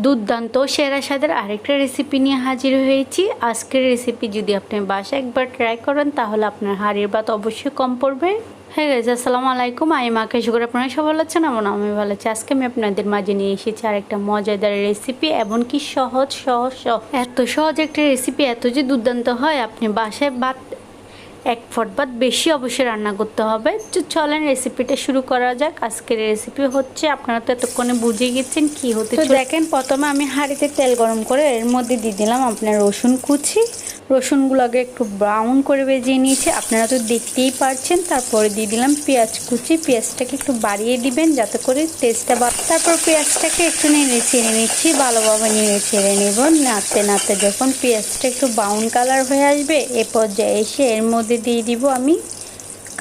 দুর্দান্ত সেরা স্বাদের আরেকটা রেসিপি নিয়ে হাজির হয়েছি। আজকের রেসিপি যদি আপনি বাসায় একবার ট্রাই করেন তাহলে আপনার হাড়ির ভাত অবশ্যই কম পড়বে। হ্যাঁ গাইস, আসসালামু আলাইকুম। আমি মাকে শুকর, আপনারা সব ভালো আছেন? আমি ভালো আছি। আজকে আমি আপনাদের মাঝে নিয়ে এসেছি আরেকটা মজাদার রেসিপি, এমনকি সহজ এত সহজ একটা রেসিপি, এত যে দুর্দান্ত হয়, আপনি বাসায় ভাত এক ফট ভাত বেশি অবশ্যই রান্না করতে হবে। তো চলেন রেসিপিটা শুরু করা যাক। আজকের রেসিপি হচ্ছে, আপনারা তো এতক্ষণে বুঝে গেছেন কি হতে। তো দেখেন, প্রথমে আমি হাঁড়িতে তেল গরম করে এর মধ্যে দিয়ে দিলাম আপনার রসুন কুচি। রসুনগুলোকে একটু ব্রাউন করে ভেজে নিয়েছি, আপনারা তো দেখতেই পারছেন। তারপরে দিয়ে দিলাম পেঁয়াজ কুচি। পেঁয়াজটাকে একটু বাড়িয়ে দিবেন যাতে করে টেস্টটা তারপর পেঁয়াজটাকে একটু নেড়ে ছেড়ে নিচ্ছি, ভালোভাবে নেড়ে ছেড়ে নেব। নাড়তে নাড়তে যখন পেঁয়াজটা একটু ব্রাউন কালার হয়ে আসবে, এ পর্যায়ে এসে এর মধ্যে দিয়ে দিব আমি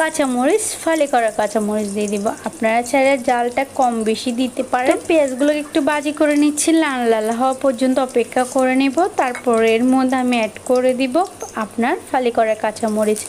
কাঁচামরিচ, ফালি করা কাঁচামরিচ দিয়ে দিব। আপনারা চাইলে জালটা কম বেশি দিতে পারেন। পেঁয়াজগুলোকে একটু ভাজি করে নিচ্ছি, লাল লাল হওয়া পর্যন্ত অপেক্ষা করে নেব। তারপর এর মধ্যে আমি অ্যাড করে দিব আপনার ফালি করা কাঁচামরিচ।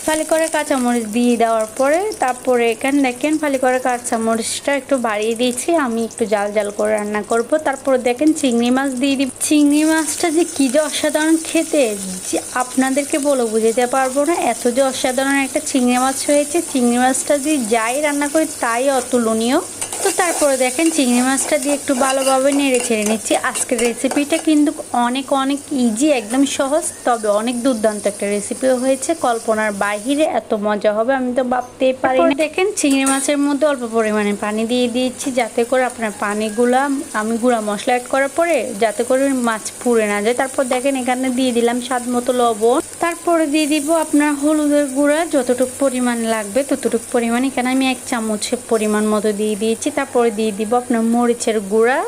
ফালি করে কাঁচামরিচ দিয়ে দেওয়ার পরে তারপরে এখানে দেখেন ফালি করে কাঁচামরিচটা একটু বাড়িয়ে দিয়েছি, আমি একটু জাল জাল করে রান্না করব। তারপরে দেখেন চিংড়ি মাছ দিয়ে দিব। চিংড়ি মাছটা যে কী যে অসাধারণ খেতে, যে আপনাদেরকে বলে বুঝাতে পারবো না, এত যে অসাধারণ একটা চিংড়ি মাছ হয়েছে। চিংড়ি মাছটা দিয়ে যাই রান্না করি তাই অতুলনীয়। তো তারপরে দেখেন চিংড়ি মাছটা দিয়ে একটু ভালোভাবে নেড়ে ছেড়ে নিচ্ছি। আজকের রেসিপিটা কিন্তু অনেক ইজি, একদম সহজ, তবে অনেক দুর্দান্ত একটা রেসিপিও হয়েছে। কল্পনার বাহিরে এত মজা হবে আমি তো ভাবতেই পারি না। দেখেন চিংড়ি মাছের মধ্যে অল্প পরিমাণে পানি দিয়ে দিয়েছি, যাতে করে আপনার পানিগুলা আমি গুঁড়া মশলা অ্যাড করার পরে যাতে করে মাছ পুড়ে না যায়। তারপর দেখেন এখানে দিয়ে দিলাম স্বাদ মতো লবণ। তারপরে দিয়ে দিব আপনার হলুদের গুঁড়া, যতটুকু পরিমাণ লাগবে ততটুকু পরিমাণ, এখানে আমি 1 চামচের পরিমাণ মতো দিয়ে দিয়েছি। তারপরে দিয়ে দিব আপনার মরিচের গুঁড়া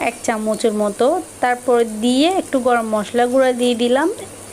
1 চামচের মতো। তারপরে দিয়ে একটু গরম মশলা গুঁড়া দিয়ে দিলাম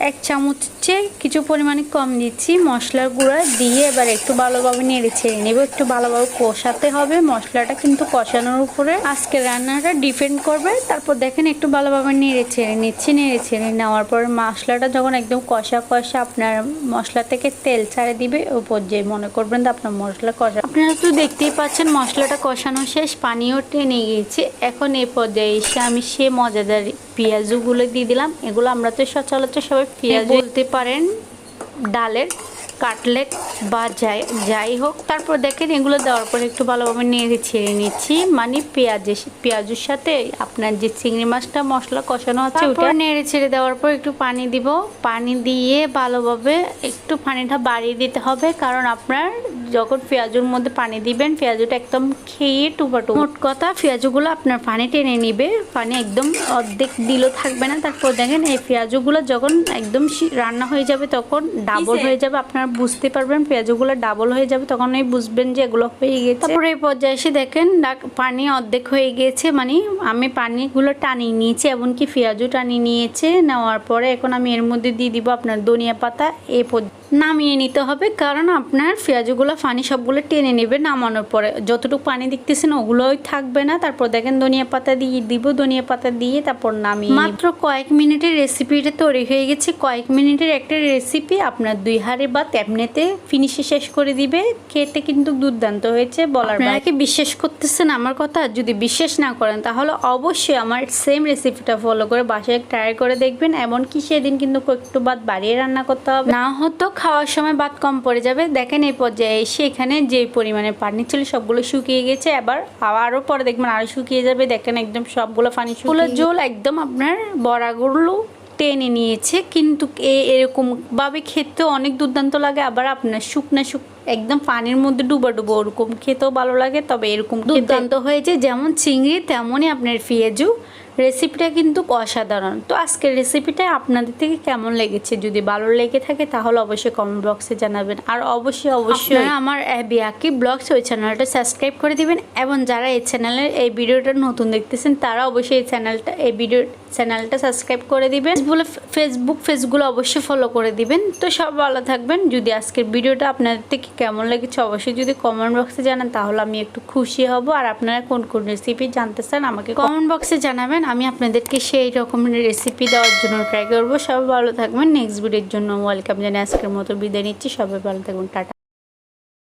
1 চামচের কিছু পরিমাণে কম দিচ্ছি মশলার গুঁড়া দিয়ে এবার একটু ভালোভাবে নেড়ে ছেড়ে নেব। একটু ভালোভাবে কষাতে হবে, মশলাটা কিন্তু কষানোর উপরে আজকে রান্নাটা ডিপেন্ড করবে। তারপর দেখেন একটু ভালোভাবে নেড়ে ছেড়ে নিচ্ছি। নেড়ে ছেড়ে নেওয়ার পর মশলাটা যখন একদম কষা আপনার মশলা থেকে তেল ছাড়ে দিবে, ও পর্যায়ে মনে করবেন যে আপনার মশলা কষা। আপনারা তো দেখতেই পাচ্ছেন মশলাটা কষানো শেষ, পানিও টেনে গিয়েছে। এখন এই পর্যায়ে এসে আমি সে মজাদার পেঁয়াজগুলো দিয়ে দিলাম। এগুলো আমরা তো সচরাচর সবাই পেঁয়াজ বলতে পারেন, ডালের কাটলেট বা যাই হোক। তারপর দেখেন এগুলো দেওয়ার পর একটু ভালোভাবে নেড়ে ছেড়ে নিচ্ছি, মানে পেঁয়াজের সাথে আপনার যে চিংড়ি মাছটা মশলা কষানো আছে ওটা নেড়ে ছেড়ে দেওয়ার পর একটু পানি দিব। পানি দিয়ে ভালোভাবে একটু পানিটা বাড়িয়ে দিতে হবে, কারণ আপনার যখন পেঁয়াজের মধ্যে পানি দিবেন পেঁয়াজটা একদম খেয়ে টুপাটু। মোট কথা পেঁয়াজগুলো আপনার পানি টেনে নিবে, পানি একদম অর্ধেক দিলেও থাকবে না। তারপর দেখেন এই পেঁয়াজগুলো যখন একদম রান্না হয়ে যাবে তখন ডাবল হয়ে যাবে, আপনারা বুঝতে পারবেন পেঁয়াজগুলো ডাবল হয়ে যাবে, তখন এই বুঝবেন যে এগুলো হয়ে গেছে। তারপরে এই পর্যায়ে এসে দেখেন পানি অর্ধেক হয়ে গিয়েছে, মানে আমি পানিগুলো টানিয়ে নিয়েছি, এমনকি পেঁয়াজও টানিয়ে নিয়েছে। নেওয়ার পরে এখন আমি এর মধ্যে দিয়ে দিব আপনার ধনিয়া পাতা। নামিয়ে নিতে হবে, কারণ আপনার পেঁয়াজগুলো পানি সবগুলো টেনে নেবে। নামানোর পরে যতটুকু পানি দেখতেছেন ওগুলোই থাকবে না। তারপর দেখেন ধনিয়া পাতা দিয়ে দিব, ধনিয়া পাতা দিয়ে তারপর নামিয়ে। মাত্র কয়েক মিনিটের রেসিপিটা তৈরি হয়ে গেছে। কয়েক মিনিটের একটা রেসিপি আপনার 2 হাঁড়ি ভাত এমনিতে ফিনিশে শেষ করে দিবে। খেতে কিন্তু দুর্দান্ত হয়েছে বলার বাইরে। আপনারা কি বিশ্বাস করতেছেন আমার কথা? যদি বিশ্বাস না করেন তাহলে অবশ্যই আমার সেম রেসিপিটা ফলো করে বাসায় ট্রাই করে দেখবেন। এমনকি সেদিন কিন্তু একটু ভাত বাড়িয়ে রান্না করতে হবে, না হতো খাওয়ার সময় ভাত কম পড়ে যাবে। দেখেন এই পর্যায়ে এসে এখানে যে পরিমাণে পানি ছিল সবগুলো শুকিয়ে গেছে। আরও পরে দেখবেন আরও শুকিয়ে যাবে। দেখেন একদম সবগুলো পানি শুকিয়ে জল একদম আপনার বড়াগুলো টেনে নিয়েছে। কিন্তু এরকম ভাবে খেতে অনেক দুর্দান্ত লাগে। আবার আপনার শুকনা একদম পানির মধ্যে ডুবা ওরকম খেতেও ভালো লাগে। তবে এরকম দুর্দান্ত হয়েছে, যেমন চিংড়ি তেমনই আপনার পেঁয়াজু। রেসিপিটা কিন্তু অসাধারণ। তো আজকের রেসিপিটা আপনাদের থেকে কেমন লেগেছে? যদি ভালো লেগে থাকে তাহলে অবশ্যই কমেন্ট বক্সে জানাবেন। আর অবশ্যই আমার বিয়াকি ব্লগস ওই চ্যানেলটা সাবস্ক্রাইব করে দিবেন। এবং যারা এই চ্যানেলের এই ভিডিওটা নতুন দেখতেছেন তারা অবশ্যই এই চ্যানেলটা সাবস্ক্রাইব করে দিবেন। ফেসগুলো অবশ্যই ফলো করে দিবেন। তো সব ভালো থাকবেন। যদি আজকের ভিডিওটা আপনাদের থেকে কেমন লেগেছে অবশ্যই যদি কমেন্ট বক্সে জানান তাহলে আমি একটু খুশি হব। আর আপনারা কোন রেসিপি জানতে চান আমাকে কমেন্ট বক্সে জানাবেন, আমি আপনাদেরকে সেই রকমের রেসিপি দেওয়ার জন্য ট্রাই করবো। সবাই ভালো থাকবেন। নেক্সট ভিডিওর জন্য ওয়েলকাম জানিয়ে আজকের মতো বিদায় নিচ্ছি। সবাই ভালো থাকবেন। টাটা।